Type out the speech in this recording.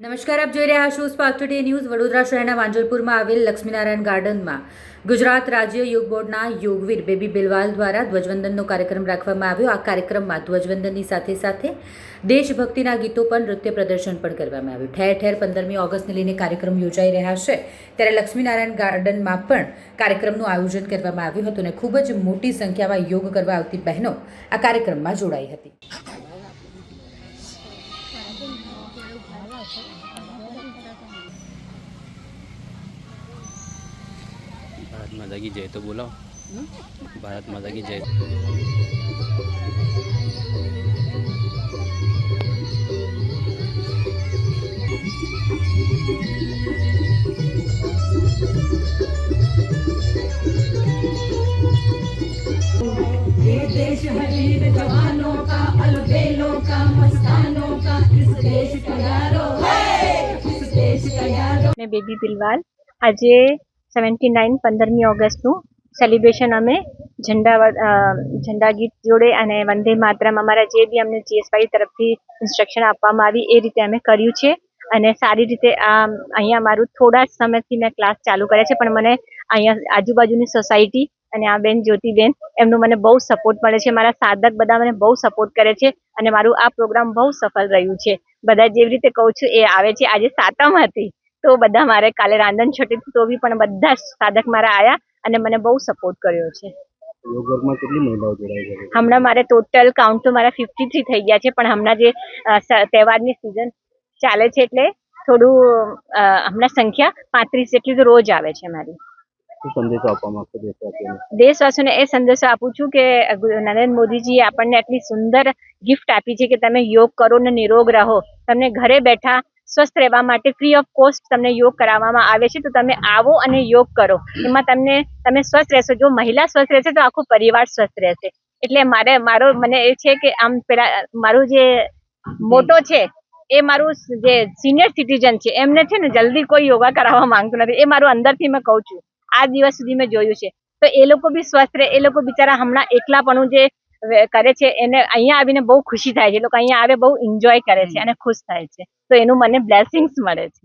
નમસ્કાર, આપ જોઈ રહ્યા છો સ્પાર્ક ટુડે ન્યૂઝ. વડોદરા શહેરના વાંજલપુરમાં આવેલ લક્ષ્મીનારાયણ ગાર્ડનમાં ગુજરાત રાજ્ય યોગ બોર્ડના યોગવીર બેબી બિલવાલ દ્વારા ધ્વજવંદનનો કાર્યક્રમ રાખવામાં આવ્યો. આ કાર્યક્રમમાં ધ્વજવંદનની સાથે સાથે દેશભક્તિના ગીતો પણ નૃત્ય પ્રદર્શન પણ કરવામાં આવ્યું. ઠેર ઠેર 15મી ઓગસ્ટને લઈને કાર્યક્રમ યોજાઈ રહ્યા છે, ત્યારે લક્ષ્મીનારાયણ ગાર્ડનમાં પણ કાર્યક્રમનું આયોજન કરવામાં આવ્યું હતું અને ખૂબ જ મોટી સંખ્યામાં યોગ કરવા આવતી બહેનો આ કાર્યક્રમમાં જોડાઈ હતી. भारत माता की जय तो बोलो. भारत माता की जय. ये देश है वीर जवानों का, अलबेलों का, मस्तानों का, इस देश का यारो है, इस देश का यारो. मैं बेबी बिलवाल. આજે 15મી ઓગસ્ટનું સેલિબ્રેશન અમે ઝંડા ગીત જોડે અને વંદે માતરમ અમારા જે બી અમને જીએસવાય તરફથી ઇન્સ્ટ્રક્શન આપવામાં આવી એ રીતે અમે કર્યું છે અને સારી રીતે અહીંયા મારું થોડા જ સમયથી મેં ક્લાસ ચાલુ કર્યા છે, પણ મને અહીંયા આજુબાજુની સોસાયટી અને આ બેન જ્યોતિબેન એમનું મને બહુ સપોર્ટ મળે છે. મારા સાધક બધા મને બહુ સપોર્ટ કરે છે અને મારું આ પ્રોગ્રામ બહુ સફળ રહ્યું છે. બધા જેવી રીતે કહું છું એ આવે છે. આજે સાતમ હતી તો બધા મારે કાલે રાંધણ છઠી તો બી પણ બધા સાધક મારા આયા અને મને બહુ સપોર્ટ કર્યો છે. હમણાં મારે ટોટલ કાઉન્ટ તો મારા 53 થઈ ગયા છે, પણ હમણાં જે તહેવારની સિઝન ચાલે છે એટલે થોડું હમણાં સંખ્યા 35 જેટલી તો રોજ આવે છે મારી. દેશવાસીઓને એ સંદેશો આપું છું કે નરેન્દ્ર મોદીજીએ આપણને આટલી સુંદર ગિફ્ટ આપી છે કે તમે યોગ કરો ને નિરોગ રહો. તમને ઘરે બેઠા સ્વસ્થ રહેવા માટે ફ્રી ઓફ કોસ્ટ તમને યોગ કરાવવામાં આવે છે, તો તમે આવો અને યોગ કરો. એમાં તમે સ્વસ્થ રહેશો. જો મહિલા સ્વસ્થ રહેશે તો આખો પરિવાર સ્વસ્થ રહેશે. એટલે મને એ છે કે આમ પેલા મારું જે મોટો છે એ મારું જે સિનિયર સિટીઝન છે એમને છે ને જલ્દી કોઈ યોગા કરાવવા માંગતું નથી. એ મારું અંદરથી મેં કહું છું. આ દિવસ સુધી મેં જોયું છે તો એ લોકો બી સ્વસ્થ રહે. એ લોકો બિચારા હમણાં એકલાપણું જે કરે છે એને અહીંયા આવીને બહુ ખુશી થાય છે. એ લોકો અહીંયા આવે બહુ એન્જોય કરે છે અને ખુશ થાય છે, તો એનું મને બ્લેસિંગ્સ મળે છે.